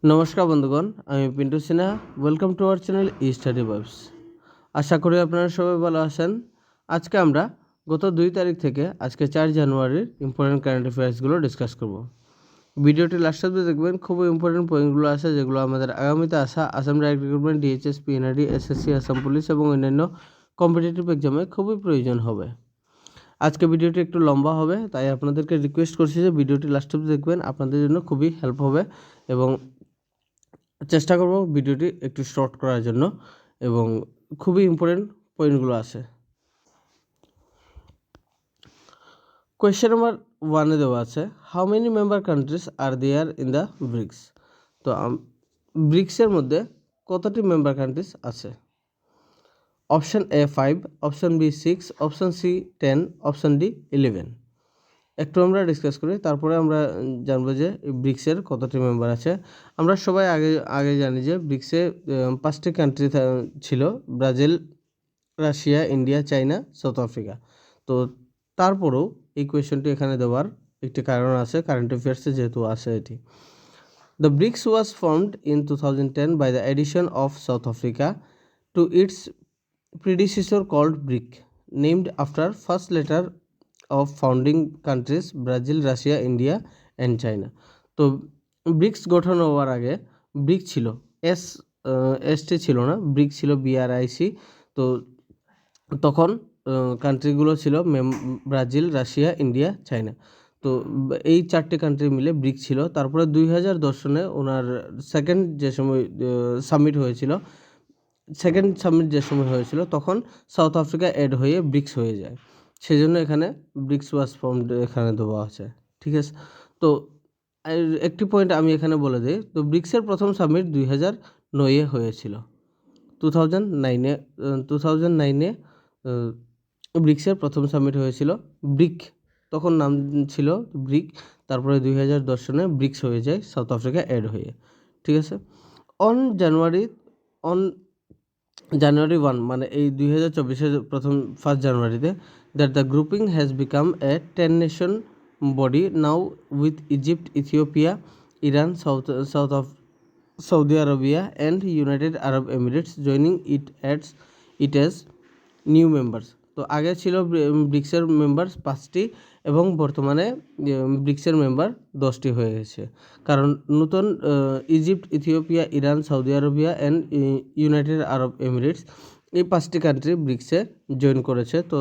নমস্কার বন্ধুগণ, আমি Pintu Sinha. Welcome to our channel eStudy ওয়েবস। আশা করি আপনারা সবাই ভালো আছেন। আজকে আমরা গত 2 তারিখ থেকে আজকে 4 জানুয়ারির ইম্পর্টেন্ট কারেন্ট অ্যাফেয়ার্সগুলো ডিসকাস করব। ভিডিওটি লাস্ট অবধি দেখবেন, খুবই ইম্পর্টেন্ট পয়েন্টগুলো আছে যেগুলো আমাদের আগামীতে আসা Assam direct recruitment, DHS, PNRD, SSC, Assam police এবং অন্যান্য কম্পিটিটিভ এক্সামে খুবই প্রয়োজন হবে। আজকে ভিডিওটি একটু লম্বা হবে, তাই আপনাদেরকে রিকোয়েস্ট করছি যে ভিডিওটি লাস্ট অবধি দেখবেন, আপনাদের জন্য খুবই হেল্প হবে এবং চেষ্টা করব ভিডিওটি একটু শর্ট করার জন্য এবং খুবই ইম্পর্টেন্ট পয়েন্টগুলো আছে। কোয়েশ্চেন নাম্বার 1-এ দেওয়া আছে, how many member countries are there in the BRICS. তো ব্রিক্সের মধ্যে কতটি মেম্বার কান্ট্রিজ আছে? Option A 5, option B 6, option C 10, option D 11। একটু আমরা ডিসকাস করি, তারপরে আমরা জানবো যে ব্রিক্সের কতটি মেম্বার আছে। আমরা সবাই আগে জানি যে ব্রিক্সে 5টি কান্ট্রি ছিল: Brazil, Russia, India, China, south Africa. তো তারপরেও এই কোয়েশ্চেনটি এখানে দেওয়ার একটি কারণ আছে, কারেন্ট অ্যাফেয়ার্সে যেহেতু আছে এটি। The BRICS was formed in 2010 by the addition of South Africa to its predecessor called BRIC, named after first letter of founding countries Brazil, Russia, India and China. তো ব্রিক্স গঠন হওয়ার আগে ব্রিক ছিল, ST ছিল না, brick ছিল BRIC। তো তখন কান্ট্রিগুলো ছিল ব্রাজিল, রাশিয়া, ইন্ডিয়া, চায়না। তো এই 4টি কান্ট্রি মিলে ব্রিক ছিল। তারপরে 2010 সনে ওনার সেকেন্ড যে সময় সামিট হয়েছিল, তখন সাউথ আফ্রিকা অ্যাড হয়ে ব্রিক্স হয়ে যায়। সেজন্য এখানে ব্রিক্স ওয়াজ ফর্মড এখানে দেওয়া আছে, ঠিক আছে। তো একটি পয়েন্ট আমি এখানে বলে দিই। তো ব্রিক্সের প্রথম সামিট 2009-এ হয়েছিল। 2009-এ ব্রিক্সের প্রথম সামিট হয়েছিল। ব্রিক তখন নাম ছিল ব্রিক, তারপরে 2010 সনে ব্রিক্স হয়ে যায় সাউথ আফ্রিকা অ্যাড হয়ে, ঠিক আছে। অন জানুয়ারি 1, মানে এই 2024-এর প্রথম 1 জানুয়ারিতে, that the grouping has become a 10 nation body now with Egypt, Ethiopia, Iran, Saudi Arabia and United Arab Emirates joining it as new members. তো আগে ছিল ব্রিক্সের মেম্বার 5টি এবং বর্তমানে ব্রিক্সের মেম্বার 10টি হয়ে গেছে, কারণ নতুন Egypt, Ethiopia, Iran, Saudi Arabia and United Arab Emirates এই 5টি কান্ট্রি ব্রিক্সে জয়েন করেছে। তো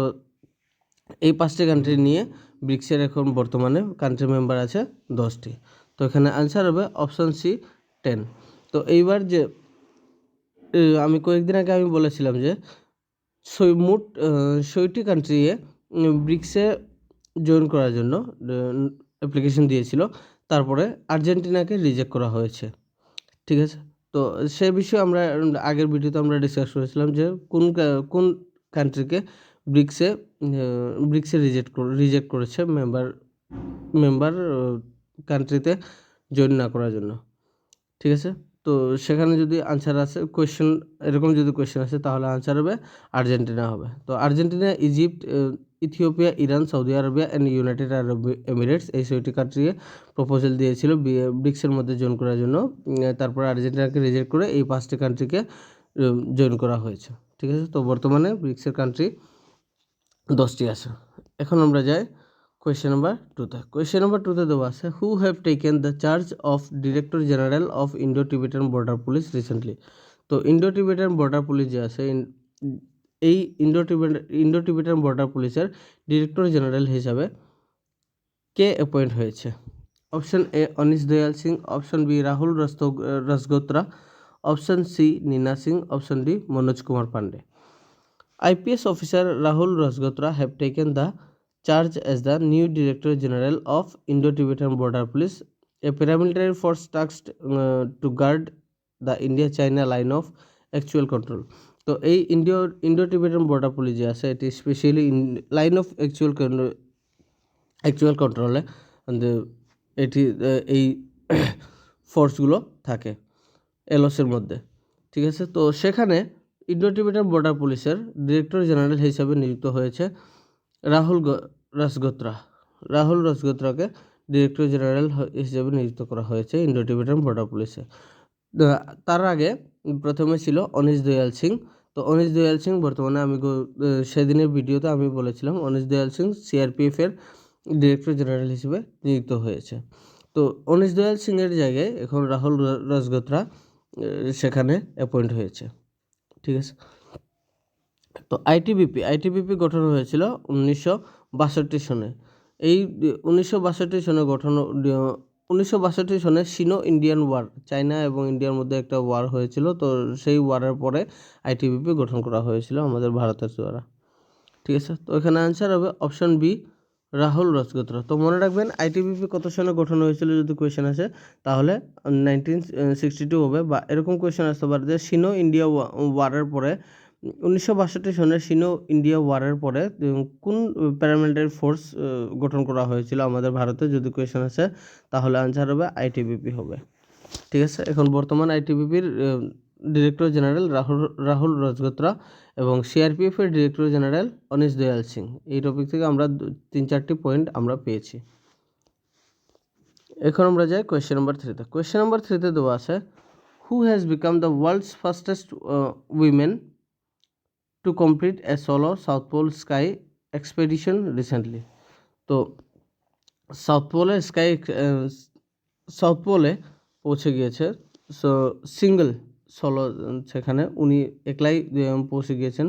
এই 5টি কান্ট্রি নিয়ে ব্রিক্সের এখন বর্তমানে কান্ট্রি মেম্বার আছে 10টি। তো এখানে আনসার হবে অপশান সি 10। তো এইবার যে আমি কয়েকদিন আগে আমি বলেছিলাম যে মোট 60টি কান্ট্রি ব্রিক্সে জয়েন করার জন্য অ্যাপ্লিকেশন দিয়েছিল, তারপরে আর্জেন্টিনাকে রিজেক্ট করা হয়েছে, ঠিক আছে। তো সে বিষয়ে আমরা আগের ভিডিওতে আমরা ডিসকাস করেছিলাম যে কোন কান্ট্রিকে ব্রিক্সে রিজেক্ট করেছে মেম্বার কান্ট্রিতে জয়েন না করার জন্য, ঠিক আছে। তো সেখানে যদি আনসার আসে এরকম যদি কোয়েশ্চেন আসে তাহলে আনসার হবে আর্জেন্টিনা হবে। তো Argentina, Egypt, Ethiopia, Iran, Saudi Arabia and United Arab Emirates এই 6টি কান্ট্রিকে প্রপোজাল দিয়েছিল ব্রিক্সের মধ্যে জয়েন করার জন্য। তারপরে আর্জেন্টিনাকে রিজেক্ট করে এই 5টি কান্ট্রিকে জয়েন করা হয়েছে, ঠিক আছে। তো বর্তমানে ব্রিক্সের কান্ট্রি 10টি আছে। এখন আমরা যাই কোয়েশ্চেন নাম্বার 2-তে। কোয়েশ্চেন নাম্বার 2-তে দেওয়া আছে, who have taken the charge of director general of Indo Tibetan border police recently. তো ইন্ডো টিবেটান বর্ডার পুলিশ যে আছে, এই ইন্ডো টিবেটান বর্ডার পুলিশের ডিরেক্টর জেনারেল হিসাবে কে অ্যাপয়েন্ট হয়েছে? Option A Anish Dayal Singh, option B Rahul Rajgotra, option C Neena Singh, option D Manoj Kumar Pandey. IPS officer Rahul Rajgotra have taken the charge as the new Director General of Indo-Tibetan Border Police, a paramilitary force tasked to guard the India-China line of actual control. তো এই Indo-Tibetan border police যে আছে, এটি specially line of actual কন্ট্রোলে এটি এই ফোর্সগুলো থাকে এলওসির মধ্যে, ঠিক আছে। তো সেখানে ইন্ডো টিবেটান বর্ডার পুলিশের ডিরেক্টর জেনারেল হিসাবে নিযুক্ত হয়েছে রাহুল রাজগোত্রাকে ডিরেক্টর জেনারেল হিসেবে নিযুক্ত করা হয়েছে ইন্ডো টিবেটান বর্ডার পুলিশে। তার আগে প্রথমে ছিল অনিশ দয়াল সিং। তো অনিশ দয়াল সিং বর্তমানে আমি সেদিনের ভিডিওতে আমি বলেছিলাম anise Dayal Singh সিআরপিএফের director general হিসেবে নিযুক্ত হয়েছে। তো অনিশ দয়াল সিংয়ের জায়গায় এখন রাহুল রাজগোত্রা সেখানে অ্যাপয়েন্ট হয়েছে। ঠিক আছে। তো আইটিবিপি গঠন হয়েছিল 1962 সনে। এই 1962 সনে 1962 সনে সিনো ইন্ডিয়ান ওয়ার, চায়না এবং ইন্ডিয়ার মধ্যে একটা ওয়ার হয়েছিল। তো সেই ওয়ারের পরে আইটিবিপি গঠন করা হয়েছিল আমাদের ভারতের দ্বারা। ঠিক আছে। তো এখানে অ্যান্সার হবে অপশন বি, রাহুল রাজগোত্রা। তো মনে রাখবেন আইটিবিপি কত সনে গঠন হয়েছিল যদি কোয়েশ্চেন আসে, তাহলে 1962 হবে, বা এরকম কোয়েশ্চেন আসতে পারে যে সিনো ইন্ডিয়া ওয়ারের পরে 1962 সনের সিনো ইন্ডিয়া ওয়ারের পরে কোন প্যারামিলিটারি ফোর্স গঠন করা হয়েছিল আমাদের ভারতে, যদি কোয়েশ্চেন আসে তাহলে আনসার হবে আইটিবিপি হবে। ঠিক আছে। এখন বর্তমান আইটিবিপির ডিরেক্টর জেনারেল রাহুল রাজগোত্রা এবং সিআরপিএফের director general anise Dayal Singh. এই টপিক থেকে আমরা 3-4টি পয়েন্ট আমরা পেয়েছি। এখন আমরা যাই কোয়েশ্চেন নাম্বার 3-তে। কোয়েশ্চেন নাম্বার 3-তে দেওয়া আছে, who has become the world's fastest women to complete a solo south pole ski expedition recently. তো সাউথ পোলে পৌঁছে গিয়েছে সিঙ্গল সোলো, সেখানে উনি একলাই পৌঁছে গিয়েছেন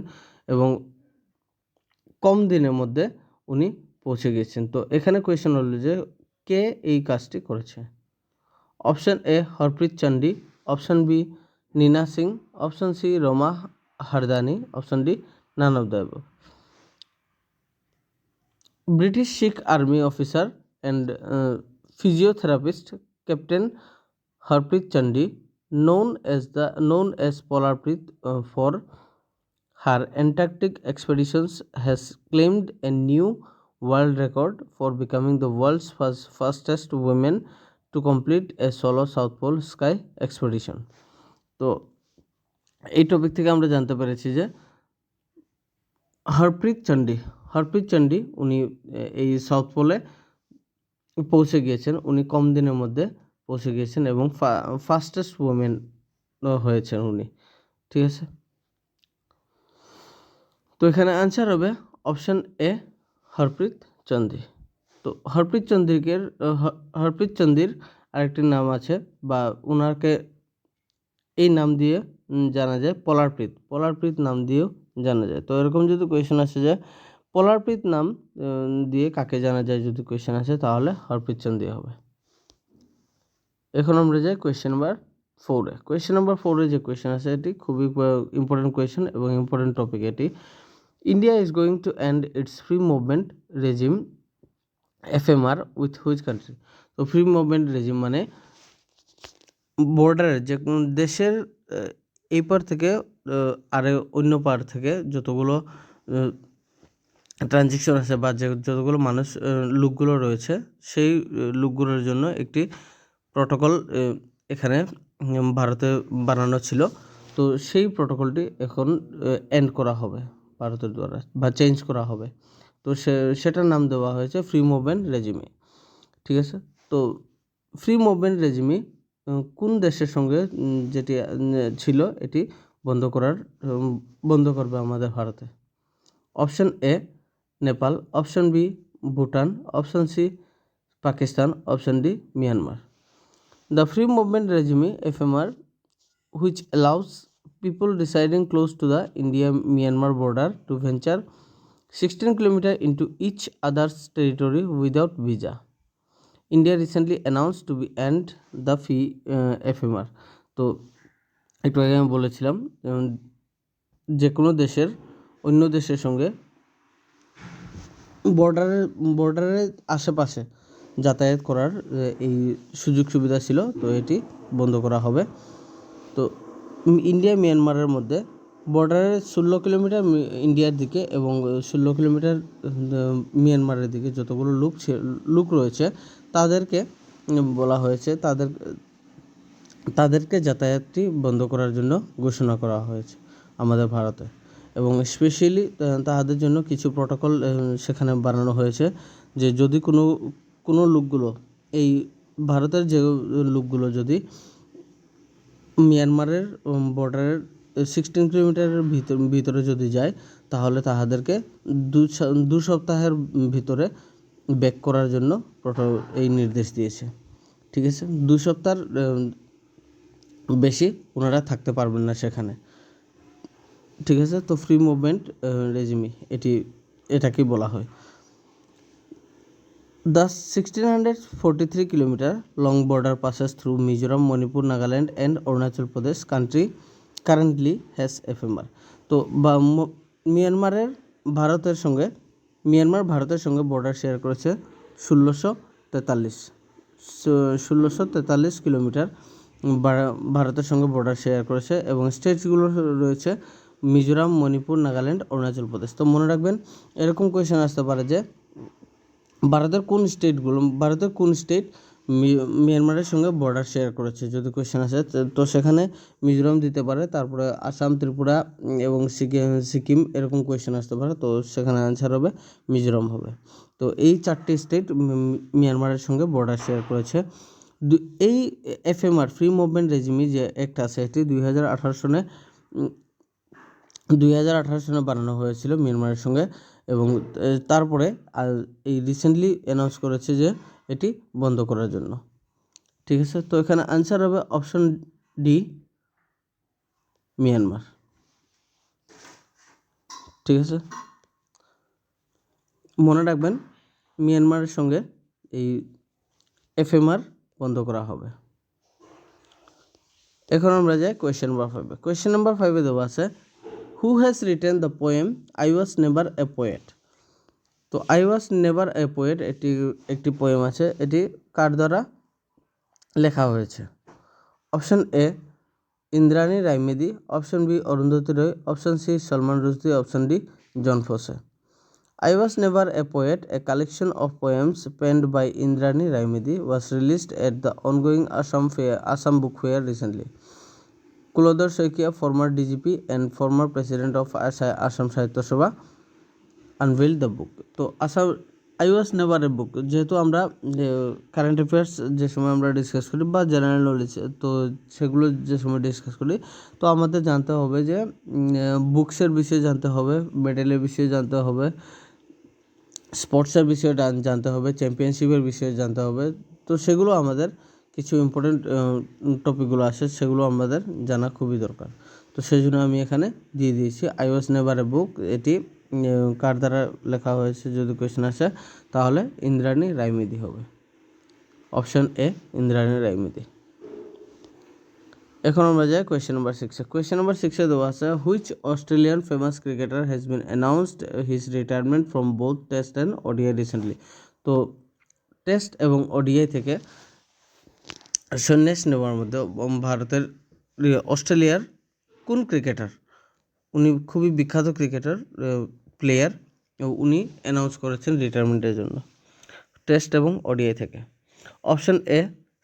এবং কম দিনের মধ্যে উনি পৌঁছে গিয়েছেন। তো এখানে কোয়েশ্চেন হলো যে কে এই কাজটি করেছে। Option A Harpreet Chandi, option B Neena Singh, option C Rama Hardani, option D none of the above. British Sikh army officer and physiotherapist Captain Harpreet Chandi, known as Polarpreet for her Antarctic expeditions, has claimed a new world record for becoming the world's fastest woman to complete a solo South Pole sky expedition. তো এই topic থেকে আমরা জানতে পেরেছি যে হরপ্রীত চান্ডি উনি এই south পোলে পৌঁছে গিয়েছেন, উনি কম দিনের মধ্যে পৌঁছে গিয়েছেন এবং ফাস্টেস্ট ওমেন হয়েছেন উনি। ঠিক আছে। তো এখানে অ্যান্সার হবে অপশান এ হরপ্রীত চন্দি। তো হরপ্রীত চন্দির আরেকটি নাম আছে, বা ওনাকে এই নাম দিয়ে জানা যায় পলারপ্রীত নাম দিয়েও জানা যায়। তো এরকম যদি কোয়েশ্চেন আসে যে পলারপ্রীত নাম দিয়ে কাকে জানা যায়, যদি কোয়েশ্চেন আসে তাহলে হরপ্রীত চন্দি হবে। এখন আমরা যাই কোয়েশ্চেন নাম্বার 4-এ। কোয়েশ্চেন নাম্বার 4-এ যে কোয়েশ্চেন আছে এটি খুবই ইম্পর্টেন্ট কোয়েশ্চেন এবং ইম্পর্টেন্ট টপিক এটি। India is going to end its free movement regime FMR with which country. তো ফ্রি মুভমেন্ট রেজিম মানে বর্ডারের যে দেশের এই পার থেকে আর অন্য পার থেকে যতগুলো ট্রানজেকশন আছে বা যতগুলো লোকগুলো রয়েছে, সেই লোকগুলোর জন্য একটি প্রটোকল এখানে ভারতে বানানো ছিল। তো সেই প্রটোকলটি এখন এন্ড করা হবে ভারতের দ্বারা, বা চেঞ্জ করা হবে। তো সেটার নাম দেওয়া হয়েছে ফ্রি মুভমেন্ট রেজিমে। ঠিক আছে। তো ফ্রি মুভমেন্ট রেজিমে কোন দেশের সঙ্গে যেটি ছিল এটি বন্ধ করবে আমাদের ভারতে। Option A Nepal, option B Bhutan, option C Pakistan, option D Myanmar. The free movement regime FMR, which allows people residing close to the India-Myanmar border to venture 16 kilometers into each other's territory without visa. India recently announced to be end the FMR. তো একটু আগে আমি বলেছিলাম যে কোনো দেশের অন্য দেশের সঙ্গে বর্ডারের আশেপাশে যাতায়াত করার এই সুযোগ সুবিধা ছিল, তো এটি বন্ধ করা হবে। তো ইন্ডিয়া মিয়ানমারের মধ্যে বর্ডারের 16 কিলোমিটার ইন্ডিয়ার দিকে এবং 16 কিলোমিটার মিয়ানমারের দিকে যতগুলো লোক রয়েছে তাদেরকে বলা হয়েছে তাদেরকে যাতায়াতটি বন্ধ করার জন্য ঘোষণা করা হয়েছে আমাদের ভারতে, এবং স্পেশালি তাদের জন্য কিছু প্রোটোকল সেখানে বানানো হয়েছে যে যদি কোনো লোকগুলো এই ভারতের যে লোকগুলো যদি মিয়ানমারের বর্ডারের 16 কিলোমিটারের ভিতরে যদি যায়, তাহলে তাহাদেরকে 2 সপ্তাহের ভিতরে ব্যাক করার জন্য এই নির্দেশ দিয়েছে। ঠিক আছে, 2 সপ্তাহের বেশি ওনারা থাকতে পারবেন না সেখানে। ঠিক আছে, তো ফ্রি মুভমেন্ট রেজিমি এটাকেই বলা হয়। The 1643 kilometer long border passes through Mizoram, Manipur, Nagaland and Arunachal Pradesh. Country currently has FMR. তো ভারতের সঙ্গে বর্ডার শেয়ার করেছে 1643 কিলোমিটার ভারতের সঙ্গে বর্ডার শেয়ার করেছে, এবং স্টেটসগুলো রয়েছে মিজোরাম, মণিপুর, নাগাল্যান্ড, অরুণাচল প্রদেশ। তো মনে রাখবেন, এরকম কোয়েশ্চেন আসতে পারে যে ভারতের কোন স্টেট মিয়ানমারের সঙ্গে বর্ডার শেয়ার করেছে, যদি কোয়েশ্চেন আসে তো সেখানে মিজোরাম দিতে পারে, তারপরে আসাম, ত্রিপুরা এবং সিকিম এরকম কোয়েশ্চেন আসতে পারে। তো সেখানে অ্যান্সার হবে মিজোরাম হবে। তো এই 4টি স্টেট মিয়ানমারের সঙ্গে বর্ডার শেয়ার করেছে। এই এফএমআর ফ্রি মুভমেন্ট রেজিমি যে অ্যাক্ট আছে, এটি 2018 সনে বানানো হয়েছিল মিয়ানমারের সঙ্গে, এবং তারপরে এই রিসেন্টলি অ্যানাউন্স করেছে যে এটি বন্ধ করার জন্য। ঠিক আছে, তো এখানে আনসার হবে অপশন ডি, মিয়ানমার। ঠিক আছে, মনে রাখবেন মিয়ানমারের সঙ্গে এই এফএমআর বন্ধ করা হবে। এখন আমরা যাই কোয়েশ্চেন নাম্বার 5-এ। কোয়েশ্চেন নাম্বার 5-এ দেওয়া আছে, who has written the poem I was never a poet. তো I was never a poet একটি পোয়েম আছে, এটি কার দ্বারা লেখা হয়েছে? Option A Indrani Raimedhi, option B Arundhati Roy, option C Salman Rushdie, option D John Fosse. I was never a poet, a collection of poems penned by Indrani Raimedi, was released at the ongoing Assam Book Fair recently. Kulodhar Saikia, former DGP and former president of Assam Sahitya Sabha, unveiled the book. তো I was never a book, যেহেতু আমরা current affairs যে সময় আমরা discuss করি বা general knowledge, তো সেগুলো যে সময় ডিসকাস করি, তো আমাদের জানতে হবে যে বুকসের বিষয়ে জানতে হবে, মেডেলের বিষয়ে জানতে হবে, স্পোর্টসের বিষয়ে জানতে হবে, চ্যাম্পিয়নশিপের বিষয়ে জানতে হবে। তো সেগুলো আমাদের কিছু ইম্পর্টেন্ট টপিকগুলো আসে, সেগুলো আমাদের জানা খুবই দরকার। তো সেই জন্য আমি এখানে দিয়ে দিয়েছি আই ওয়াজ নেভার এ বুক। এটি কার দ্বারা লেখা হয়েছে যদি কোয়েশ্চেন আসে, তাহলে ইন্দ্রাণী রায়মেদি হবে। Option A Indrani Raimedhi. এখন আমরা যাই কোয়েশ্চেন নাম্বার 6-এ। কোয়েশ্চেন নাম্বার 6-এ দেওয়া আছে, which Australian famous cricketer has been announced his retirement from both test and ODI recently. তো টেস্ট এবং ওডিআই থেকে সন্ন্যাস নেওয়ার মধ্যে ভারতের অস্ট্রেলিয়ার কোন ক্রিকেটার, উনি খুবই বিখ্যাত ক্রিকেটার প্লেয়ার, উনি অ্যানাউন্স করেছেন রিটায়ারমেন্টের জন্য টেস্ট এবং ওডিআই থেকে? Option A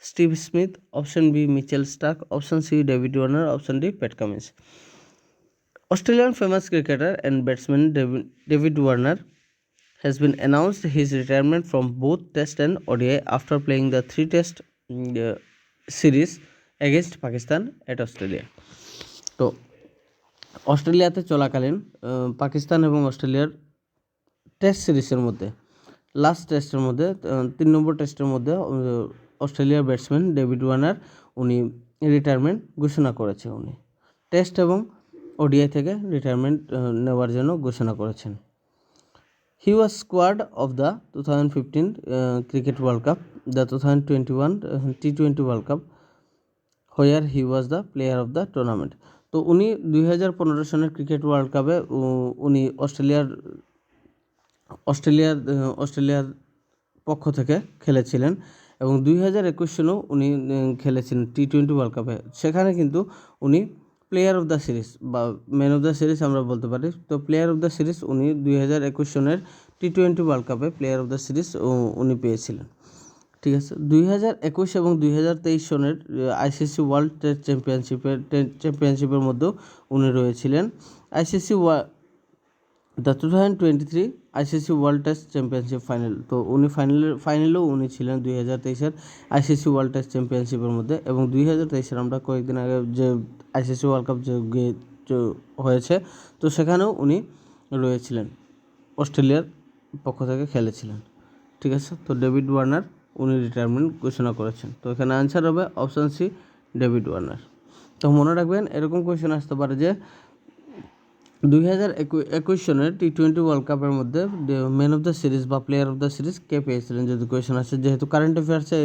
Steve Smith, option B Mitchell Starc, option C David Warner, option D Pat Cummins. Australian famous cricketer and batsman David Warner has been announced his retirement from both Test and ODI after playing the 3-test series against Pakistan at Australia. তো অস্ট্রেলিয়াতে চলাকালীন পাকিস্তান এবং অস্ট্রেলিয়ার test সিরিজের মধ্যে last টেস্টের মধ্যে 3 নম্বর টেস্টের মধ্যে অস্ট্রেলিয়ার ব্যাটসম্যান ডেভিড ওয়ার্নার উনি রিটায়ারমেন্ট ঘোষণা করেছে। উনি টেস্ট এবং ওডিআই থেকে রিটায়ারমেন্ট নেওয়ার জন্য ঘোষণা করেছেন। He was squad of the 2015 cricket world cup, the 2021 T20 world cup, where he was the player of the tournament. তো উনি 2015 সনের ক্রিকেট ওয়ার্ল্ড কাপে উনি অস্ট্রেলিয়ার পক্ষ থেকে খেলেছিলেন, এবং 2021 সনেও উনি খেলেছিলেন T20 ওয়ার্ল্ড কাপে। সেখানে কিন্তু উনি প্লেয়ার অফ দ্য সিরিজ বা ম্যান অফ দ্য সিরিজ আমরা বলতে পারি। তো প্লেয়ার অফ দ্য সিরিজ উনি 2021 সনের T20 ওয়ার্ল্ড কাপে প্লেয়ার অফ দ্য সিরিজ উনি পেয়েছিলেন। ঠিক আছে, 2021 এবং 2023 সনের আইসিসি ওয়ার্ল্ড টেস্ট চ্যাম্পিয়নশিপের মধ্যেও উনি রয়েছিলেন। ICC the 2023 ICC world test championship final, তো উনি ফাইনালেও উনি ছিলেন 2023-এর আইসিসি ওয়ার্ল্ড টেস্ট চ্যাম্পিয়নশিপের মধ্যে। এবং 2023-এর আমরা কয়েকদিন আগে যে আইসিসি ওয়ার্ল্ড কাপ যে হয়েছে, তো সেখানেও উনি রয়েছিলেন, অস্ট্রেলিয়ার পক্ষ থেকে খেলেছিলেন। ঠিক আছে, তো ডেভিড ওয়ার্নার উনি রিটায়ারমেন্ট ঘোষণা করেছেন। তো এখানে আনসার হবে অপশান সি, ডেভিড ওয়ার্নার। তো মনে রাখবেন এরকম কোয়েশ্চেন আসতে পারে যে 2021 সনের T20 ওয়ার্ল্ড কাপের মধ্যে ম্যান অফ দ্য সিরিজ বা প্লেয়ার অফ দ্য সিরিজ কে পেয়েছিলেন, যদি কোয়েশ্চেন আসে। যেহেতু কারেন্ট অ্যাফেয়ার্সে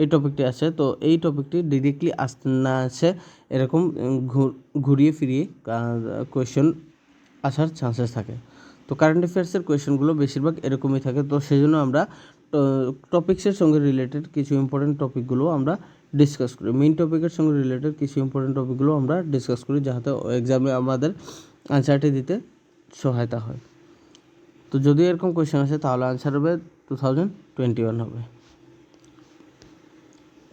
এই টপিকটি আছে, তো এই টপিকটি ডিরেক্টলি আসতে না আসে, এরকম ঘুরিয়ে ফিরিয়ে কোয়েশ্চেন আসার চান্সেস থাকে। তো কারেন্ট অ্যাফেয়ার্সের কোয়েশ্চেনগুলো বেশিরভাগ এরকমই থাকে। তো সেই জন্য আমরা টপিক্সের সঙ্গে রিলেটেড কিছু ইম্পর্টেন্ট টপিকগুলো আমরা ডিসকাস করি, মেইন টপিকের সঙ্গে রিলেটেড কিছু ইম্পর্টেন্ট টপিকগুলো আমরা ডিসকাস করি, যাতে এক্সামে আমাদের আনসারটি দিতে সহায়তা হয়। তো যদি এরকম কোয়েশ্চেন আসে তাহলে আনসার হবে 2021 হবে।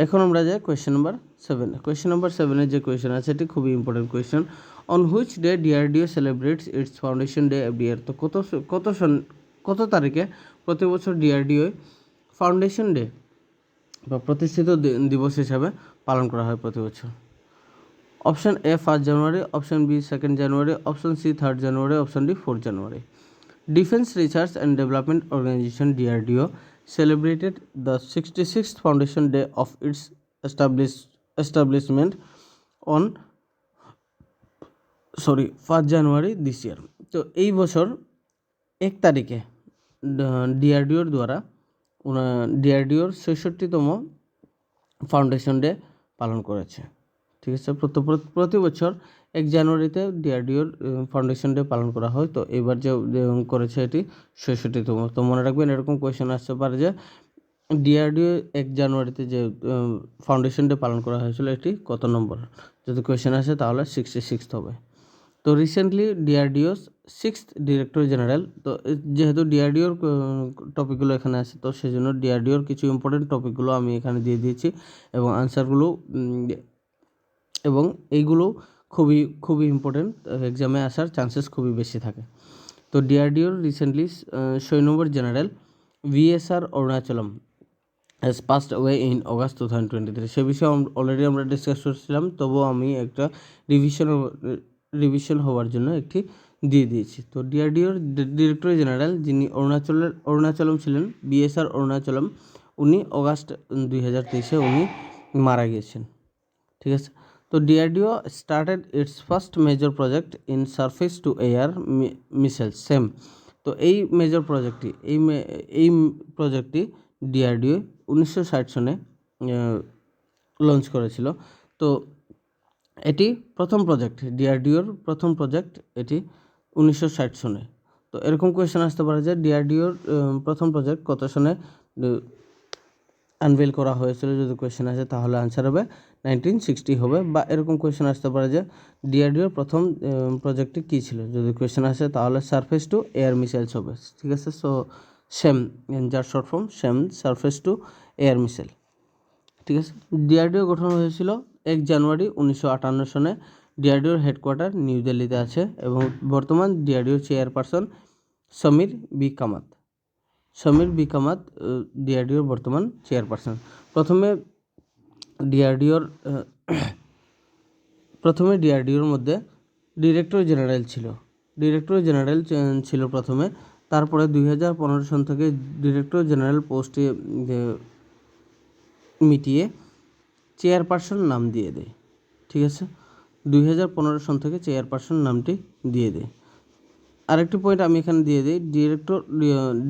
এখন আমরা যাই কোয়েশ্চেন নাম্বার 7। কোয়েশ্চেন নাম্বার 7-এর যে কোয়েশ্চেন আছে এটি খুবই important question. On which day DRDO celebrates it's foundation day every year? তো কত তারিখে প্রতি বছর ডিআরডিও ফাউন্ডেশন ডে বা প্রতিষ্ঠিত দিবস হিসাবে পালন করা হয় প্রতি বছর? Option A 1 January, option B 2 January, option C 3 January, option D 4 January. Defence research and development organisation DRDO celebrated the 66th foundation day of its establishment on 1 January this ইয়ার। তো এই বছর 1 তারিখে ডিআরডিওর দ্বারা ডিআরডিওর 66তম ফাউন্ডেশন ডে পালন করেছে। ঠিক আছে, প্রতি বছর 1 জানুয়ারিতে ডিআরডিওর ফাউন্ডেশন ডে পালন করা হয়। তো এবার যে করেছে এটি 66তম। তো মনে রাখবেন এরকম কোয়েশ্চেন আসতে পারে যে ডিআরডিও 1 জানুয়ারিতে যে ফাউন্ডেশন ডে পালন করা হয়েছিল এটি কত নম্বর? যদি কোয়েশ্চেন আসে তাহলে 66th হবে। তো রিসেন্টলি ডিআরডিওর 6th ডিরেক্টর জেনারেল, তো যেহেতু ডিআরডিওর টপিকগুলো এখানে আছে, তো সেই জন্য ডিআরডিওর কিছু ইম্পর্টেন্ট টপিকগুলো আমি এখানে দিয়ে দিয়েছি এবং আনসারগুলো এবং এইগুলো খুবই ইম্পর্টেন্ট, এক্সামে আসার চান্সেস খুবই বেশি থাকে। তো ডিআরডিওর recently 6 number general VSR Arunachalam has passed away in August 2023। সে বিষয়ে অলরেডি আমরা ডিসকাস করছিলাম, তবুও আমি একটা রিভিশন হওয়ার জন্য একটি দিয়ে দিয়েছি। তো ডিআরডিওর ডিরেক্টর জেনারেল যিনি অরুণাচলম ছিলেন, বিএসআর অরুণাচলম, উনি অগাস্ট 2023-এ উনি মারা গিয়েছেন। ঠিক আছে, তো DRDO started its first major project in surface two air missiles same. তো এই মেজর প্রজেক্টটি এই প্রজেক্টটি ডিআরডিও 1960 সনে লঞ্চ করেছিল। তো এটি প্রথম প্রজেক্ট, ডিআরডিওর প্রথম প্রজেক্ট এটি 1960 সনে। তো এরকম কোয়েশ্চেন আসতে পারে যে ডিআরডিওর প্রথম প্রজেক্ট কত সনে আনভেল করা হয়েছিল, যদি কোয়েশ্চেন আসে তাহলে আনসার হবে 1960 হবে। বা এরকম কোয়েশ্চেন আসতে পারে যে ডিআরডিওর প্রথম প্রজেক্টটি কী ছিল, যদি কোয়েশ্চেন আসে তাহলে সারফেস টু এয়ার মিসাইলস হবে। ঠিক আছে, সো সেম, যার short form same, surface two air missile. ঠিক আছে, ডিআরডিও গঠন হয়েছিল 1 জানুয়ারি 1958 সনে। ডিআরডিওর হেডকোয়ার্টার নিউ দিল্লিতে আছে এবং বর্তমান ডিআরডিওর চেয়ারপারসন সমীর বি কামাত ডিআরডিওর বর্তমান চেয়ারপারসন। প্রথমে ডিআরডিওর মধ্যে ডিরেক্টর জেনারেল ছিল প্রথমে। তারপরে 2015 সন থেকে ডিরেক্টর জেনারেল পোস্টে মিটিয়ে চেয়ারপারসন নাম দিয়ে দেয়। ঠিক আছে, 2015 সন থেকে চেয়ারপারসন নামটি দিয়ে দেয়। আরেকটি পয়েন্ট আমি এখানে দিয়ে দিই,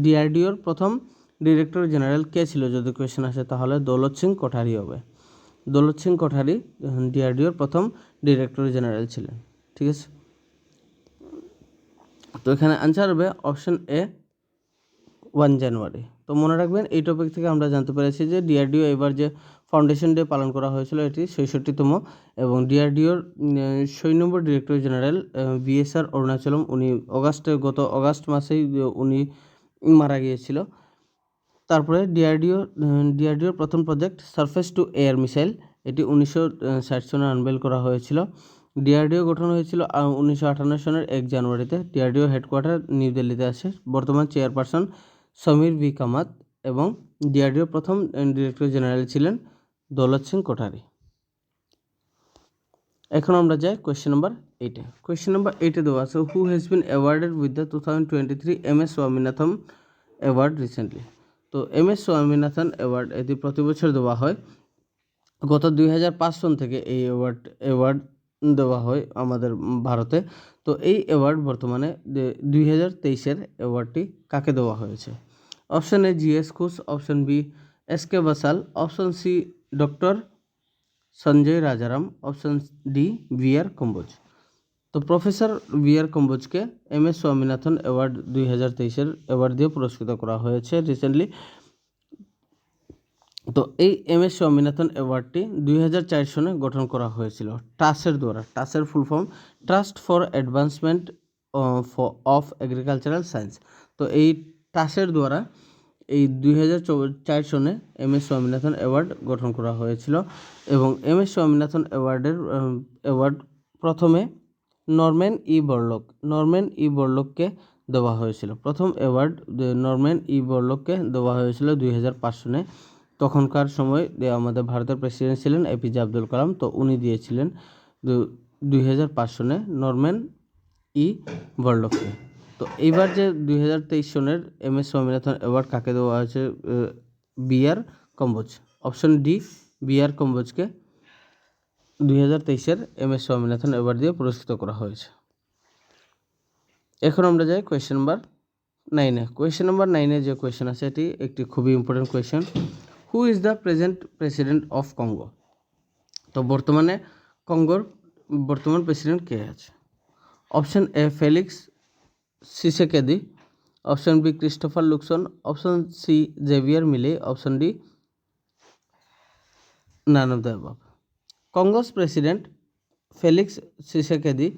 ডিআরডিওর প্রথম ডিরেক্টর জেনারেল কে ছিল, যদি কোয়েশ্চেন আসে তাহলে দৌলত সিং কোঠারি হবে। দৌলত সিং কোঠারি ডিআরডিওর প্রথম ডিরেক্টর জেনারেল ছিলেন। ঠিক আছে, তো এখানে আনসার হবে অপশন এ 1 জানুয়ারি। তো মনে রাখবেন এই টপিক থেকে আমরা জানতে পেরেছি যে ডিআরডিও এবার যে ফাউন্ডেশন ডে পালন করা হয়েছিল এটি 66তম এবং ডিআরডিওর 6 নম্বর ডিরেক্টর জেনারেল ভিএসআর অরুণাচলম উনি গত অগাস্ট মাসেই উনি মারা গিয়েছিল। তারপরে ডিআরডিওর প্রথম project surface two air missile এটি 1960 সনে আনভেল করা হয়েছিল ডিআরডিও গঠন হয়েছিল 1958 সনের 1 জানুয়ারিতে। ডিআরডিও হেডকোয়ার্টার নিউ দিল্লিতে আছে। বর্তমান চেয়ারপারসন সমীর ভি কামাত এবং ডিআরডিও প্রথম ডিরেক্টর জেনারেল ছিলেন দৌলত সিং কোঠারি। এখন আমরা যাই কোয়েশ্চেন নাম্বার 8-এ। কোয়েশ্চেন নাম্বার 8-এ দেওয়া আছে, who has been awarded with the 2023 MS Swaminathan award recently. তো MS স্বামীনাথন অ্যাওয়ার্ড এটি প্রতি বছর দেওয়া হয়। গত 2005 সন থেকে এই অ্যাওয়ার্ড দেওয়া হয় আমাদের ভারতে। তো এই অ্যাওয়ার্ড বর্তমানে 2023-এর অ্যাওয়ার্ডটি কাকে দেওয়া হয়েছে? Option A GS Ghosh, option B SK Basal, option C doctor Sanjay Rajaram, option D VR Kamboj. তো প্রফেসর VR কম্বোজকে MS স্বামীনাথন অ্যাওয়ার্ড 2023-এর অ্যাওয়ার্ড দিয়ে পুরস্কৃত করা হয়েছে রিসেন্টলি। তো এই MS স্বামীনাথন অ্যাওয়ার্ডটি 2004 সনে গঠন করা হয়েছিল টাসের দ্বারা। টাসের full form trust for advancement of agricultural science. তো এই টাসের দ্বারা এই 2004 সনে MS স্বামীনাথন অ্যাওয়ার্ড গঠন করা হয়েছিল এবং MS স্বামীনাথন অ্যাওয়ার্ড প্রথমে নরম্যান ই বরলককে দেওয়া হয়েছিল। প্রথম অ্যাওয়ার্ড নরম্যান ই বরলককে দেওয়া হয়েছিল 2005 সনে। তখনকার সময় আমাদের ভারতের প্রেসিডেন্ট ছিলেন APJ আব্দুল কালাম। তো উনি দিয়েছিলেন 2005 সনে নরম্যান ই বরলককে। তো এইবার যে 2023 সনের MS স্বামীনাথন অ্যাওয়ার্ড কাকে দেওয়া হয়েছে? VR Kamboj. Option D VR কম্বোজকে 2023-এর MS স্বামীনাথন অ্যাওয়ার্ড দিয়ে পুরস্কৃত করা হয়েছে। এখন আমরা যাই কোয়েশ্চেন নাম্বার 9-এ। কোয়েশ্চেন নাম্বার 9-এ যে কোয়েশ্চেন আছে এটি একটি খুবই important question. Who is the present president of Congo? তো বর্তমানে কঙ্গোর বর্তমান প্রেসিডেন্ট কে আছে? Option A Felix Tshisekedi, option B Christopher Luxon, option C Javier Milei, option D none of the above. Congo's president Felix Tshisekedi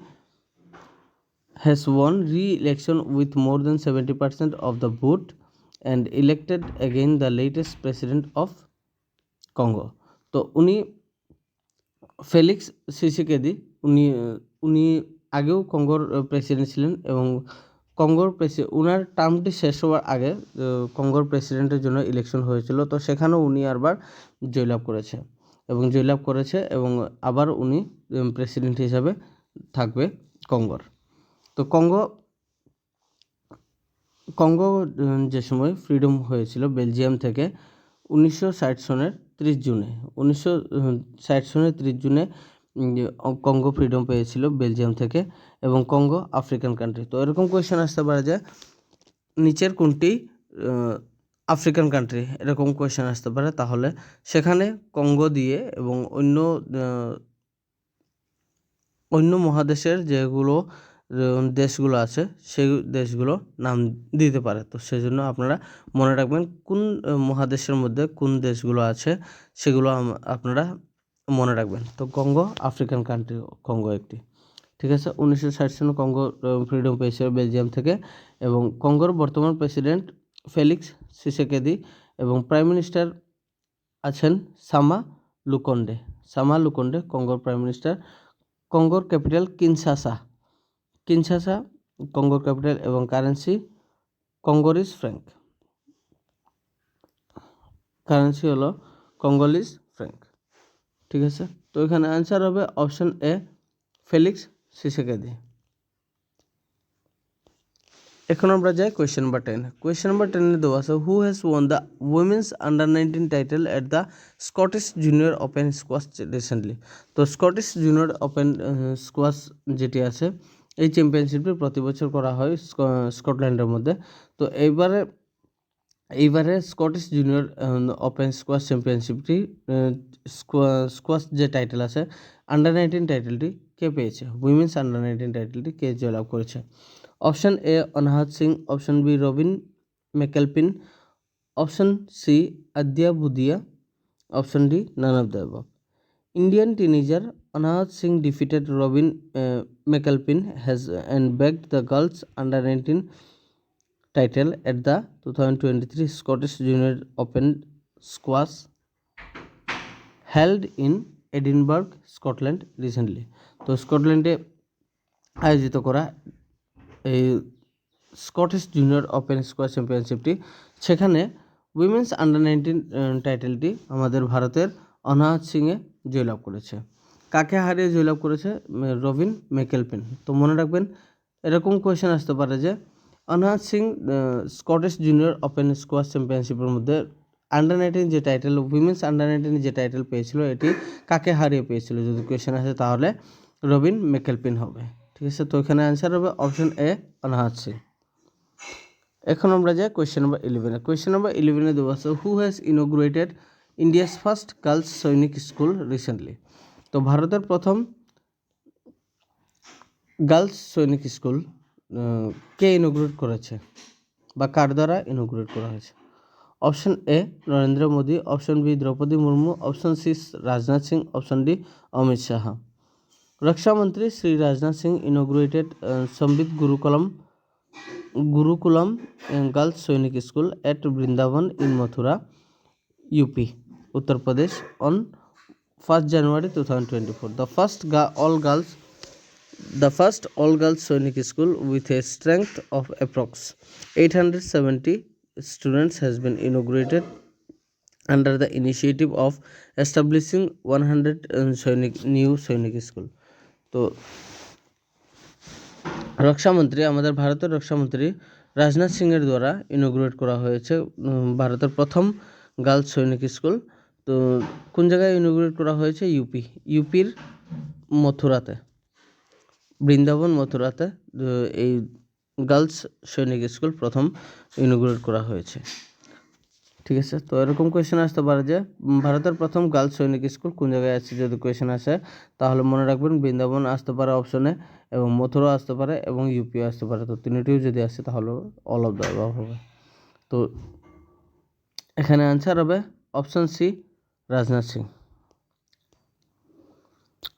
has won re-election with more than 70% of the vote and elected again the latest president of Congo. তো উনি Felix সিসেকেদি উনি আগেও কঙ্গোর president ছিলেন এবং কঙ্গোর উনার টার্মটি শেষ হওয়ার আগে কঙ্গোর প্রেসিডেন্টের জন্য ইলেকশন হয়েছিল। তো সেখানেও উনি আবার জয়লাভ করেছে এবং আবার উনি প্রেসিডেন্ট হিসাবে থাকবে কঙ্গোর। তো কঙ্গো যে সময় ফ্রিডম হয়েছিল বেলজিয়াম থেকে 1960 সনের 30 জুনে 1960 সনের 30 জুনে কঙ্গো ফ্রিডম পেয়েছিল বেলজিয়াম থেকে এবং কঙ্গো আফ্রিকান কান্ট্রি। তো এরকম কোয়েশ্চেন আসতে পারে যে নিচের কোনটি আফ্রিকান কান্ট্রি, এরকম কোয়েশ্চেন আসতে পারে। তাহলে সেখানে কঙ্গো দিয়ে এবং অন্য মহাদেশের যেগুলো দেশগুলো আছে সেই দেশগুলো নাম দিতে পারে। তো সেজন্য আপনারা মনে রাখবেন কোন মহাদেশের মধ্যে কোন দেশগুলো আছে সেগুলো আপনারা মনে রাখবেন। তো কঙ্গো আফ্রিকান কান্ট্রি, কঙ্গো একটি, ঠিক আছে। 1960 সালে কঙ্গো ফ্রিডম পেয়েছিল বেলজিয়াম থেকে এবং কঙ্গোর বর্তমান প্রেসিডেন্ট ফেলিক্স সিসেকেদি এবং প্রাইম মিনিস্টার আছেন সামা লুকন্ডে কঙ্গোর প্রাইম মিনিস্টার। কঙ্গোর ক্যাপিটাল কিনশাসা কঙ্গোর ক্যাপিটাল এবং কারেন্সি কঙ্গোলিজ ফ্র্যাঙ্ক, কারেন্সি হলো কঙ্গোলিজ ফ্র্যাঙ্ক, ঠিক আছে। তো এখানে অ্যান্সার হবে অপশন এ ফেলিক্স সিসেকেদি। এখন আমরা যাই কোয়েশ্চেন নাম্বার 10। কোয়েশ্চেন নাম্বার 10 এ দেওয়া আছে, who has won the women's under nineteen title at the Scottish junior open squash recently. তো স্কটিশ জুনিয়র ওপেন স্কোয়াশ যেটি আছে এই চ্যাম্পিয়নশিপটি প্রতি বছর করা হয় স্কটল্যান্ডের মধ্যে। তো এইবারে স্কটিশ জুনিয়র ওপেন স্কোয়াশ চ্যাম্পিয়নশিপটি স্কোয়াশ যে টাইটেল আছে আন্ডার-19 টাইটেলটি কে পেয়েছে? উইমেন্স আন্ডার-19 টাইটেলটি কে জয়লাভ করেছে? Option A Anahat Singh, option B Robin McAlpine, option C Aadya Budhia, option D none of the above. Indian teenager Anahat Singh defeated Robin McAlpin and bagged the girls under-19 title at the 2023 Scottish Junior Open Squash held in Edinburgh, Scotland recently. তো স্কটল্যান্ডে আয়োজিত করা এই Scottish junior open squash চ্যাম্পিয়নশিপটি, সেখানে women's under nineteen টাইটেলটি আমাদের ভারতের অনাহত সিংয়ে জয়লাভ করেছে। কাকে হারিয়ে জয়লাভ করেছে? রবিন ম্যাককেলপিন। তো মনে রাখবেন, এরকম কোয়েশ্চেন আসতে পারে যে Anahat Singh Scottish junior open squash চ্যাম্পিয়নশিপের মধ্যে আন্ডার-19 যে টাইটেল, উইমেন্স আন্ডার-19 যে টাইটেল পেয়েছিল, এটি কাকে হারিয়ে পেয়েছিল? যদি কোয়েশ্চেন আসে তাহলে রবিন ম্যাককেলপিন হবে। ঠিক আছে, তো এখানে অ্যান্সার হবে অপশন এ, অনাহত সিং। এখন আমরা যাই কোয়েশ্চেন নাম্বার 11-এ। কোয়েশ্চেন নাম্বার 11-এ দেওয়া আছে, who has ইনোগ্রেটেড India's first girls Sainik school recently? তো ভারতের প্রথম গার্লস সৈনিক স্কুল কে ইনোগ্রেট করেছে বা কার দ্বারা ইনোগ্রেট করা হয়েছে? Option A, Narendra Modi. Option B, Draupadi Murmu. Option C, Rajnath Singh. Option D, Amit Shah. रक्षा मंत्री Shri Rajnath Singh inaugurated Sambit Gurukulam girls Sainik school at Vrindavan in Mathura, UP, Uttar Pradesh on 1st January 2024. The first all girls Sainik school with a strength of approx 870 students has been inaugurated under the initiative of establishing 100 new Sainik school. তো রক্ষামন্ত্রী, আমাদের ভারতের রক্ষামন্ত্রী রাজনাথ সিংয়ের দ্বারা inaugurate করা হয়েছে ভারতের প্রথম girls Sainik school. তো কোন জায়গায় ইনোগ্রেট করা হয়েছে? ইউপির মথুরাতে, বৃন্দাবন মথুরাতে এই গার্লস সৈনিক স্কুল প্রথম ইনোগ্রেট করা হয়েছে। ঠিক আছে, তো এরকম কোয়েশ্চেন আসতে পারে যে ভারতের প্রথম গার্লস সৈনিক স্কুল কোন জায়গায় আছে? যদি কোয়েশ্চেন আসে তাহলে মনে রাখবেন বৃন্দাবন আসতে পারে অপশনে, এবং মথুরা আসতে পারে, এবং ইউপিও আসতে পারে। তো তিনটিও যদি আসে তাহলে অল অফ দ্য অ্যাবাভ হবে। তো এখানে আনসার হবে option C, Rajnath Singh.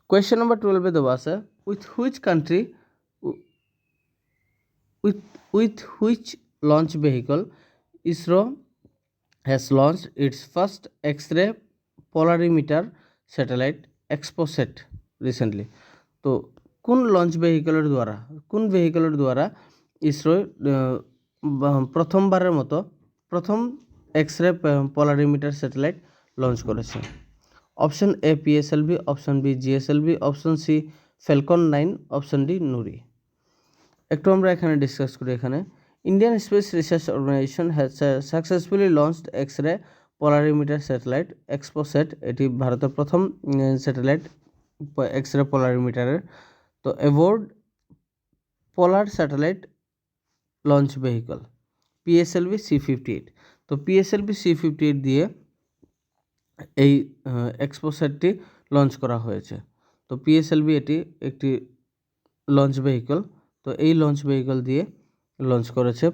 Question number 12-এ দেওয়া আছে, with which launch vehicle ISRO has launched its first X-ray polarimeter satellite ExpoSat recently? তো কোন ভেহিকলের দ্বারা ইসরো প্রথমবারের মতো প্রথম এক্সরে পোলারিমিটার স্যাটেলাইট লঞ্চ করেছে? Option A, PSLV. Option B, GSLV. Option C, Falcon 9। Option D, Nuri. একটু আমরা এখানে ডিসকাস করি। এখানে Indian space research organisation has successfully launched X-ray polarimeter satellite XPoSat. এটি ভারতের প্রথম স্যাটেলাইট এক্সরে পোলারিমিটারের। তো aboard polar satellite launch vehicle PSLV C-58। তো পিএসএলভি C-58 দিয়ে এই এক্সপোস্যাটটি লঞ্চ করা হয়েছে। তো পিএসএলভি এটি একটি লঞ্চ ভেহিকল। তো এই লঞ্চ ভেহিকল দিয়ে লঞ্চ করেছে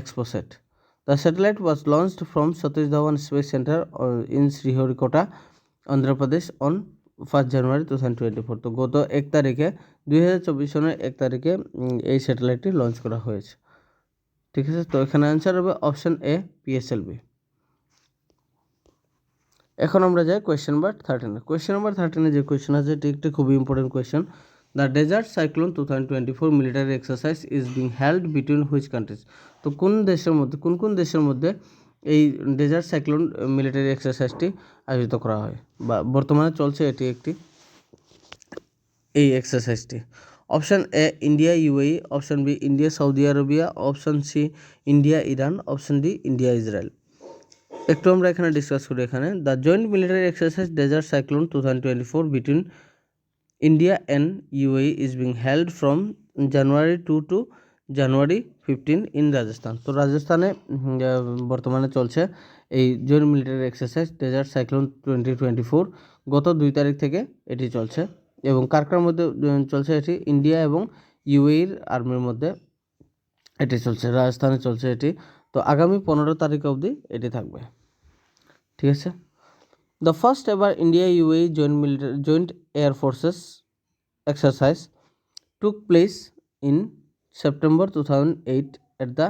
XPoSat. The satellite was launched from Satish Dhawan space centre in Sriharikota, Andhra Pradesh on 1st January 2024। তো গত 1 তারিখে 2024 সনের 1 তারিখে এই স্যাটেলাইটটি লঞ্চ করা হয়েছে। ঠিক আছে, তো এখানে অ্যান্সার হবে অপশন এ, পিএসএলভি। এখন আমরা যাই কোয়েশ্চেন নাম্বার 13-এ। কোয়েশ্চেন নাম্বার 13-এ যে কোয়েশ্চেন আছে এটি একটি খুবই important question. The desert cyclone 2024 military exercise is being held between which countries? তো কোন দেশের মধ্যে এই ডেজার্ট সাইক্লোন মিলিটারি এক্সারসাইজটি আয়োজিত করা হয় বা বর্তমানে চলছে এটি এই এক্সারসাইজটি? Option A, India UAE. Option B, India Saudi Arabia. Option C, India Iran. Option D, India Israel. একটু আমরা এখানে ডিসকাস করি। এখানে the joint military exercise desert cyclone 2024 between India and UAE is being held from January 2 to January 15 in Rajasthan. তো রাজস্থানে বর্তমানে চলছে এই joint military exercise desert cyclone 2024। গত 2 তারিখ থেকে এটি চলছে, এবং কার মধ্যে চলছে? এটি ইন্ডিয়া এবং ইউএইর আর্মির মধ্যে এটি চলছে, রাজস্থানে চলছে এটি। তো আগামী 15 তারিখ অবধি এটি থাকবে। ঠিক আছে, the first ever India UAE joint air forces exercise took place in September 2008 at the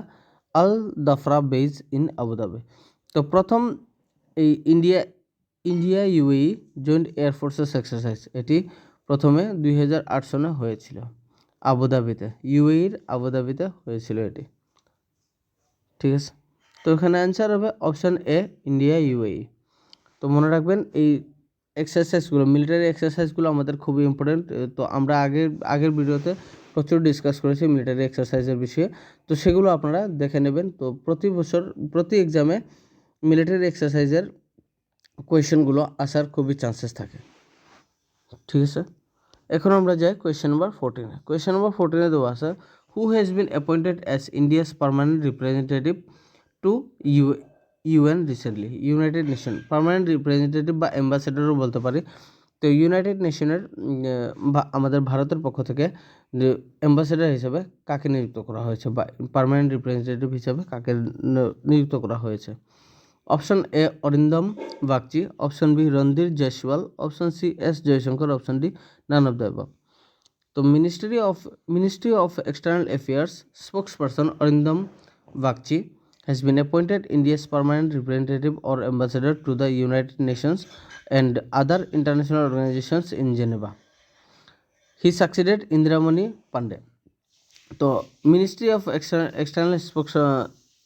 Al Dafra base in Abu Dhabi। তো প্রথম এই India India UAE joint air forces exercise, এটি প্রথমে 2008 সনে হয়েছিল আবুধাবিতে, ইউএইর আবুধাবিতে হয়েছিল এটি। ঠিক আছে, তো এখানে অ্যান্সার হবে অপশান এ, ইন্ডিয়া ইউএই। তো মনে রাখবেন এই এক্সারসাইজগুলো, মিলিটারি এক্সারসাইজগুলো আমাদের খুবই ইম্পর্টেন্ট। তো আমরা আগের ভিডিওতে প্রচুর ডিসকাস করেছি মিলিটারি এক্সারসাইজের বিষয়ে, তো সেগুলো আপনারা দেখে নেবেন। তো প্রতি বছর প্রতি এক্সামে মিলিটারি এক্সারসাইজের কোয়েশ্চেনগুলো আসার খুবই চান্সেস থাকে। ঠিক আছে, এখন আমরা যাই কোয়েশ্চেন নাম্বার 14-এ। কোয়েশ্চেন নাম্বার 14-এ দেওয়া আছে, who has been appointed as India's permanent representative to UN recently. United nation permanent representative বা অ্যাম্বাসেডারও বলতে পারি। তো ইউনাইটেড নেশনের আমাদের ভারতের পক্ষ থেকে অ্যাম্বাসেডার হিসেবে কাকে নিযুক্ত করা হয়েছে, বা পার্মানেন্ট রিপ্রেজেন্টেটিভ হিসেবে কাকে নিযুক্ত করা হয়েছে? Option A Arindam Bagchi, option B Randhir Jaiswal, option C S Jaishankar, option D none of the above. তো ministry of external affairs spokesperson Arindam Bagchi has been appointed India's permanent representative or ambassador to the United Nations and other international organizations in Geneva. He succeeded Indramani Pandey. তো ministry of external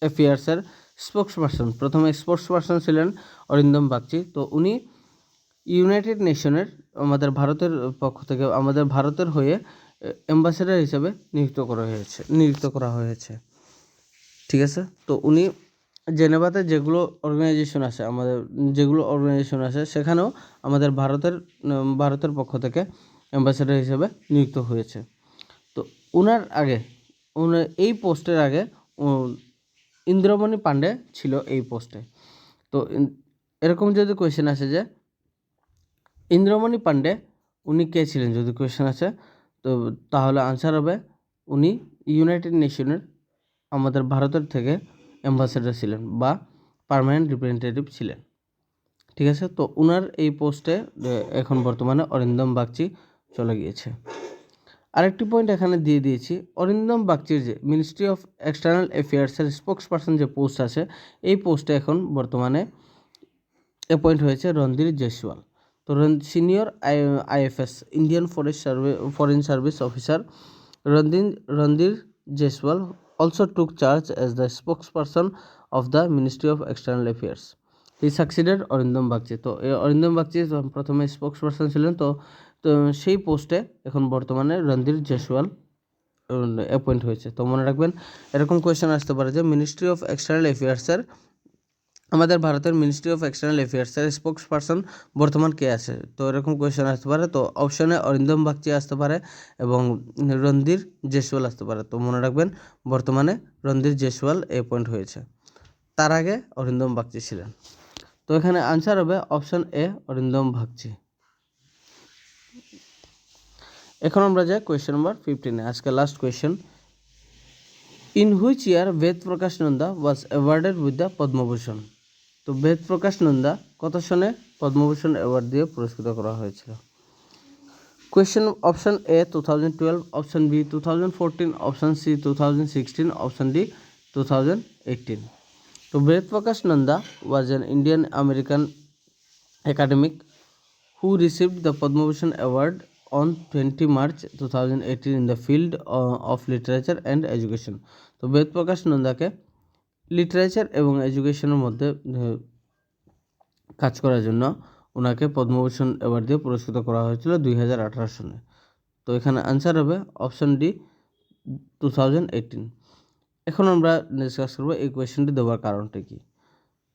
অ্যাফেয়ার্সের spokesperson, প্রথমে spokesperson ছিলেন অরিন্দম বাগচি। তো উনি United নেশনের আমাদের ভারতের পক্ষ থেকে আমাদের ভারতের হয়ে অ্যাম্বাসেডার হিসেবে নিযুক্ত করা হয়েছে। ঠিক আছে, তো উনি জেনেভাতে যেগুলো অর্গানাইজেশন আছে সেখানেও আমাদের ভারতের পক্ষ থেকে অ্যাম্বাসেডার হিসেবে নিযুক্ত হয়েছে। তো এই পোস্টের আগে ইন্দ্রমণি পাণ্ডে ছিল এই পোস্টে। তো এরকম যদি কোয়েশ্চেন আসে যে ইন্দ্রমণি পাণ্ডে উনি কে ছিলেন, যদি কোয়েশ্চেন আসে, তো তাহলে আনসার হবে উনি ইউনাইটেড নেশনের আমাদের ভারতের থেকে অ্যাম্বাসেডার ছিলেন বা পার্মানেন্ট রিপ্রেজেন্টেটিভ ছিলেন। ঠিক আছে, তো উনার এই পোস্টে এখন বর্তমানে অরিন্দম বাগচি চলে গিয়েছে। আরেকটি পয়েন্ট এখানে দিয়ে দিয়েছি, অরিন্দম বাগচির যে মিনিস্ট্রি অফ এক্সটার্নাল অ্যাফেয়ার্সের স্পোক্সপারসন যে পোস্ট আছে, এই পোস্টে এখন বর্তমানে অ্যাপয়েন্ট হয়েছে রণধীর জয়সওয়াল। তো senior IFS Indian foreign service officer Randhir Jaiswal also took charge as the spokesperson of the Ministry of External Affairs. He succeeded Arindam Bagchi. তো অরিন্দম বাগচি প্রথমে স্পোক্সপারসন ছিলেন, তো সেই পোস্টে এখন বর্তমানে রণধীর জয়সওয়াল অ্যাপয়েন্ট হয়েছে। তো মনে রাখবেন এরকম কোয়েশ্চেন আসতে পারে যে মিনিস্ট্রি অফ এক্সটার্নাল অ্যাফেয়ার্সের আমাদের ভারতের মিনিস্ট্রি অফ এক্সটার্নাল অ্যাফেয়ার্সের স্পোক্সপারসন বর্তমান কে আছে? তো এরকম কোয়েশ্চেন আসতে পারে। তো অপশনে অরিন্দম বাগচি আসতে পারে এবং রণধীর জয়সওয়াল আসতে পারে। তো মনে রাখবেন বর্তমানে রণধীর জয়সওয়াল অ্যাপয়েন্ট হয়েছে, তার আগে অরিন্দম বাগচি ছিলেন। তো এখানে আনসার হবে অপশন এ অরিন্দম বাগচি। এখন আমরা যাই কোয়েশ্চেন নাম্বার 15-এ, আজকে last question. In which year Veda Prakash Nanda was awarded with the Padma Bhushan? তো বেদ প্রকাশ নন্দা কত সনে পদ্মভূষণ অ্যাওয়ার্ড দিয়ে পুরস্কৃত করা হয়েছিল? Question option A 2012, option B 2014, option C 2016, option D 2018। তো Ved Prakash Nanda was an Indian American academic who received the Padma Bhushan Award on 20 March 2018 in the field of literature and education. তো বেদ প্রকাশ নন্দাকে literature এবং এডুকেশনের মধ্যে কাজ করার জন্য ওনাকে পদ্মভূষণ অ্যাওয়ার্ড দিয়ে পুরস্কৃত করা হয়েছিল 2018 সনে। তো এখানে আনসার হবে অপশন ডি 2018। এখন আমরা ডিসকাস করবো এই কোয়েশ্চেনটি দেওয়ার কারণটা কি।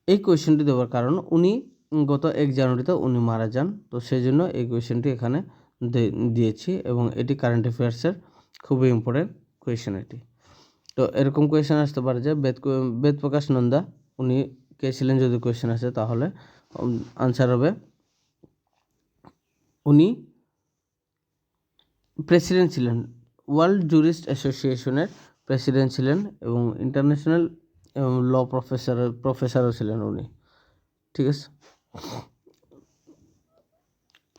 এই কোয়েশ্চেনটি দেওয়ার কারণ উনি গত 1 জানুয়ারিতে উনি মারা যান। তো সেই জন্য এই কোয়েশ্চেনটি এখানে দিয়েছি এবং এটি কারেন্ট অ্যাফেয়ার্সের খুবই ইম্পর্টেন্ট কোয়েশ্চেন এটি। তো এরকম কোয়েশ্চেন আসতে পারে যে বেদ প্রকাশ নন্দা উনি কে ছিলেন, যদি কোয়েশ্চেন আসে তাহলে আনসার হবে উনি প্রেসিডেন্ট ছিলেন, ওয়ার্ল্ড জুরিস্ট অ্যাসোসিয়েশনের প্রেসিডেন্ট ছিলেন এবং ইন্টারন্যাশনাল ল প্রফেসরও ছিলেন উনি। ঠিক আছে,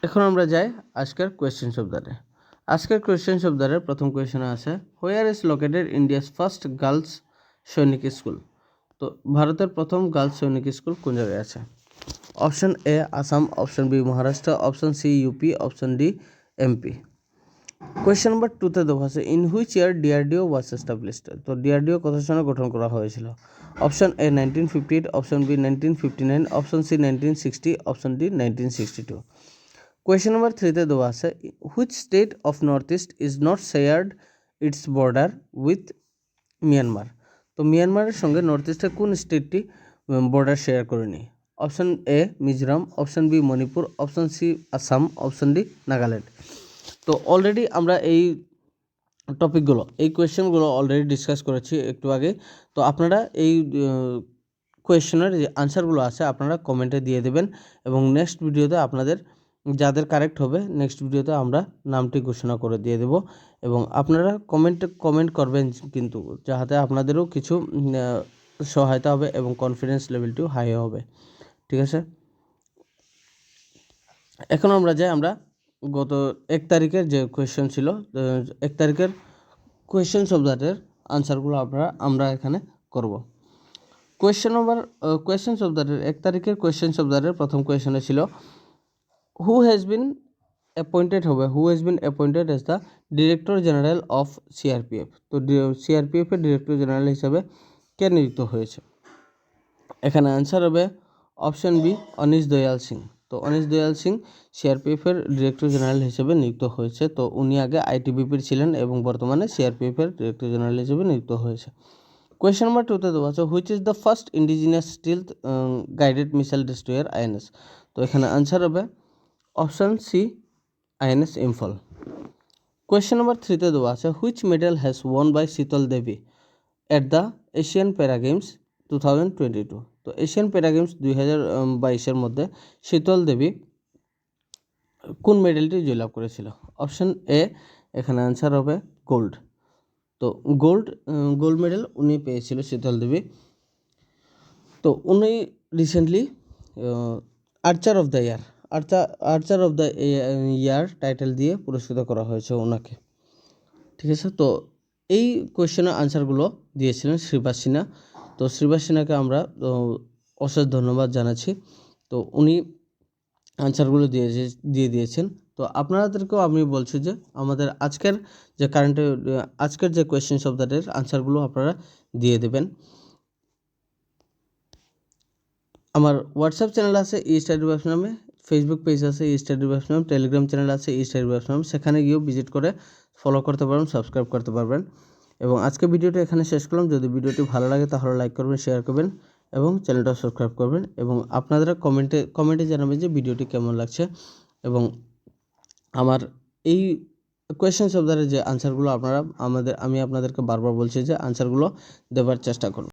এখন আমরা যাই আজকের কোয়েশ্চেন শব্দারে। আজকের কোয়েশ্চেন শব্দারে প্রথম কোয়েশ্চেনে আছে, where is located India's first girls Sainik school? তো ভারতের প্রথম গার্লস সৈনিক স্কুল কোন জায়গায় আছে? Option A Assam, option B Maharashtra, option C UP, option D MP. Question number 2তে দেওয়া আছে in which year DRDO was established. তো ডিআরডিও কত সালে গঠন করা হয়েছিল? Option A 1958, option B 1959, option C 1960, option D 1962। Question number 3তে দেওয়া আছে which state of north east is not shared its border with Myanmar. তো মিয়ানমারের সঙ্গে নর্থ ইস্টের কোন স্টেটটি বর্ডার শেয়ার করেনি? Option A Mizoram, option B Manipur, option C Assam, option D Nagaland. তো অলরেডি আমরা এই টপিকগুলো, এই কোয়েশ্চেনগুলো অলরেডি ডিসকাস করেছি একটু আগে। তো আপনারা এই কোয়েশ্চেনের যে আনসারগুলো আছে আপনারা কমেন্টে দিয়ে দেবেন এবং নেক্সট ভিডিওতে আপনাদের যাদের কারেক্ট হবে নেক্সট ভিডিওতে আমরা নামটি ঘোষণা করে দিয়ে দেব এবং আপনারা কমেন্ট করবেন কিন্তু, যাতে আপনাদেরও কিছু সহায়তা হবে এবং কনফিডেন্স লেভেলটিও হাই হবে। ঠিক আছে, এখন আমরা গত 1 তারিখের যে কোয়েশ্চেন ছিল, 1 তারিখের কোয়েশ্চেন শব্দের আনসারগুলো আমরা এখানে করব। কোয়েশ্চেন শব্দের 1 তারিখের কোয়েশ্চেন শব্দের প্রথম কোয়েশ্চনে ছিল হু has been appointed as the director general of CRPF. তো সিআরপিএফের ডিরেক্টর জেনারেল হিসাবে কে নিযুক্ত হয়েছে? এখানে আনসার হবে option B anise Dayal Singh. তো anise Dayal Singh সিআরপিএফের director general হিসেবে নিযুক্ত হয়েছে। তো উনি আগে আইটিবিপির ছিলেন এবং বর্তমানে সিআরপিএফের ডিরেক্টর জেনারেল হিসেবে নিযুক্ত হয়েছে। কোয়েশ্চেন নাম্বার 2তে দেওয়া আছে which is the first indigenous stealth guided missile destroyer INS. তো এখানে আনসার হবে option C INS Imphal. Question number 3তে দেওয়া আছে which medal has won by Sheetal Devi at the Asian para games 2022। তো এশিয়ান প্যারা গেমস 2022-এর মধ্যে শীতল দেবী কোন মেডেলটি জয়লাভ করেছিল? অপশন এ এখানে আনসার হবে গোল্ড। তো গোল্ড মেডেল উনি পেয়েছিল শীতল দেবী। তো উনি recently archer of the year title দিয়ে পুরস্কৃত করা হয়েছে ওনাকে। ঠিক আছে, তো এই কোয়েশ্চেনের আনসারগুলো দিয়েছিলেন শ্রীবাস সিনহা। তো শ্রীবাস সিনহাকে আমরা অশেষ ধন্যবাদ জানাচ্ছি। তো উনি আনসারগুলো দিয়ে দিয়েছেন। তো আপনাদেরকেও আমি বলছি যে আমাদের আজকের যে কোয়েশ্চেন শব্দের আনসারগুলো আপনারা দিয়ে দেবেন। আমার হোয়াটসঅ্যাপ চ্যানেল আছে eStudy ব্যবসা নামে, ফেসবুক পেজ আছে eStudy ব্যবসা নামে, টেলিগ্রাম চ্যানেল আছে eStudy ব্যবসা নামে, সেখানে গিয়েও ভিজিট করে ফলো করতে পারবেন, সাবস্ক্রাইব করতে পারবেন। এবং আজকে ভিডিওটা এখানে শেষ করলাম। যদি ভিডিওটি ভালো লাগে তাহলে লাইক করবেন, শেয়ার করবেন এবং চ্যানেলটা সাবস্ক্রাইব করবেন এবং আপনারা কমেন্টে জানাবেন যে ভিডিওটি কেমন লাগছে এবং আমার এই কোয়েশ্চেন শব্দের যে আনসারগুলো আমি আপনাদেরকে বারবার বলছি যে আনসারগুলো দেওয়ার চেষ্টা করুন।